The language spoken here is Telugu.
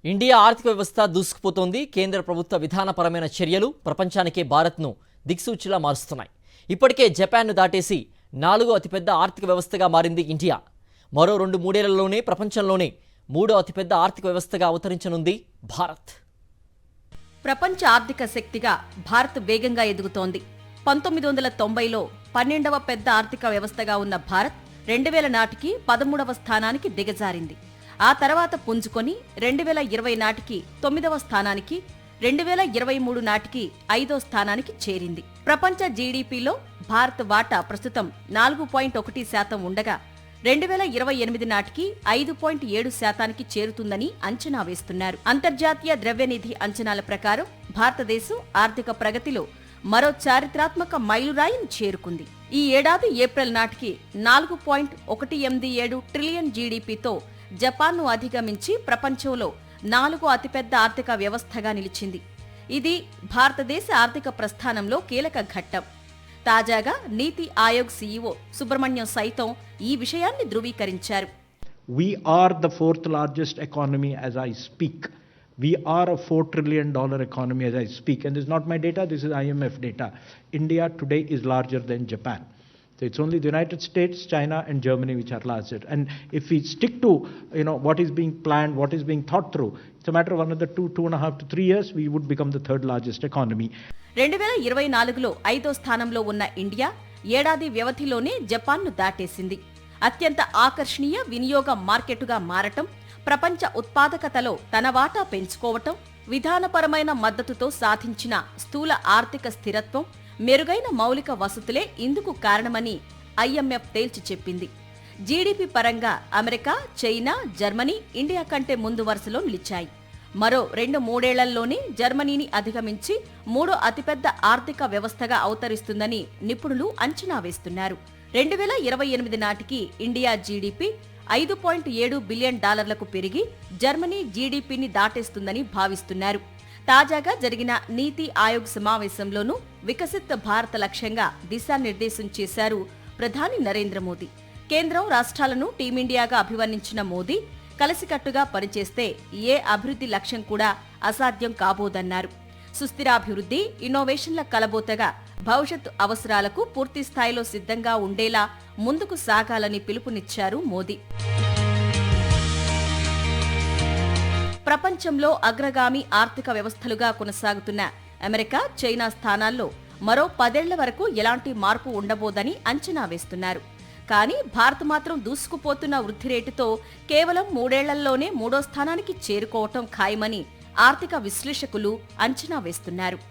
ఇండియా ఆర్థిక వ్యవస్థ దూసుకుపోతోంది. కేంద్ర ప్రభుత్వ విధానపరమైన చర్యలు ప్రపంచానికే భారత్ను దిక్సూచిలా మారుస్తున్నాయి. ఇప్పటికే జపాన్ను దాటేసి 4వ అతిపెద్ద ఆర్థిక వ్యవస్థగా మారింది ఇండియా. మరో 2-3 ఏళ్లలోనే ప్రపంచంలోనే 3వ అతిపెద్ద ఆర్థిక వ్యవస్థగా అవతరించనుంది భారత్. ప్రపంచ ఆర్థిక శక్తిగా భారత్ వేగంగా ఎదుగుతోంది. 1990లో 12వ పెద్ద ఆర్థిక వ్యవస్థగా ఉన్న భారత్ 2000 నాటికి 13వ స్థానానికి దిగజారింది. ఆ తర్వాత పుంజుకొని 2020 నాటికి 9వ స్థానానికి, 2023 నాటికి 5వ స్థానానికి చేరింది. ప్రపంచ జీడీపీలో భారత్ వాటా ప్రస్తుతం 4.1% ఉండగా 2028 నాటికి 5.7% చేరుతుందని అంచనా వేస్తున్నారు. అంతర్జాతీయ ద్రవ్యనిధి అంచనాల ప్రకారం భారతదేశం ఆర్థిక ప్రగతిలో మరో చారిత్రాత్మక మైలురాయిని చేరుకుంది. ఈ ఏడాది ఏప్రిల్ నాటికి 4.187 ట్రిలియన్ జీడీపీతో జపాన్ను అధిగమించి ప్రపంచంలో 4వ అతిపెద్ద ఆర్థిక వ్యవస్థగా నిలిచింది. ఇది భారతదేశ ఆర్థిక ప్రస్థానంలో కీలక ఘట్టం. తాజాగా నీతి ఆయోగ్ సీఈఓ సుబ్రహ్మణ్యం సైతం ఈ విషయాన్ని ధృవీకరించారు. We are the fourth largest economy as I speak. We are a $4 trillion economy as I speak. And this is not my data, this is IMF data. India today is larger than Japan. So it's only the United States, China and Germany which are larger. And if we stick to what is being planned, what is being thought through, it's a matter of another 2.5 to 3 years, we would become the third largest economy. 2024లో 5వ స్థానంలో ఉన్న ఇండియా ఏడాది వ్యవధిలోనే జపాన్ను దాటేసింది. అత్యంత ఆకర్షణీయ వినియోగ మార్కెటుగా మారటం, ప్రపంచ ఉత్పాదకతలో తన వాటా పెంచుకోవటం, విధానపరమైన మద్దతుతో సాధించిన స్థూల ఆర్థిక స్థిరత్వం, మెరుగైన మౌలిక వసతులే ఇందుకు కారణమని ఐఎంఎఫ్ తేల్చి చెప్పింది. జీడీపీ పరంగా అమెరికా, చైనా, జర్మనీ ఇండియా కంటే ముందు వరుసలో నిలిచాయి. మరో 2-3 ఏళ్లలోనే జర్మనీని అధిగమించి 3వ అతిపెద్ద ఆర్థిక వ్యవస్థగా అవతరిస్తుందని నిపుణులు అంచనా వేస్తున్నారు. 2028 నాటికి ఇండియా జీడీపీ $5.7 బిలియన్ పెరిగి జర్మనీ జీడీపీని దాటేస్తుందని భావిస్తున్నారు. తాజాగా జరిగిన నీతి ఆయోగ్ సమావేశంలోనూ వికసిత్ భారత లక్ష్యంగా దిశానిర్దేశం చేశారు ప్రధాని నరేంద్ర మోదీ. కేంద్రం, రాష్ట్రాలను టీమిండియాగా అభివర్ణించిన మోదీ కలిసికట్టుగా పనిచేస్తే ఏ అభివృద్ధి లక్ష్యం కూడా అసాధ్యం కాబోదన్నారు. సుస్థిరాభివృద్ధి, ఇన్నోవేషన్ల కలబోతగా భవిష్యత్ అవసరాలకు పూర్తి స్థాయిలో సిద్ధంగా ఉండేలా ముందుకు సాగాలని పిలుపునిచ్చారు మోదీ. ప్రపంచంలో అగ్రగామి ఆర్థిక వ్యవస్థలుగా కొనసాగుతున్న అమెరికా, చైనా స్థానాల్లో మరో 10 ఏళ్ల వరకు ఎలాంటి మార్పు ఉండబోదని అంచనా వేస్తున్నారు. కానీ భారత్ మాత్రం దూసుకుపోతున్న వృద్ధి రేటుతో కేవలం 3 ఏళ్లలోనే 3వ స్థానానికి చేరుకోవటం ఖాయమని ఆర్థిక విశ్లేషకులు అంచనా వేస్తున్నారు.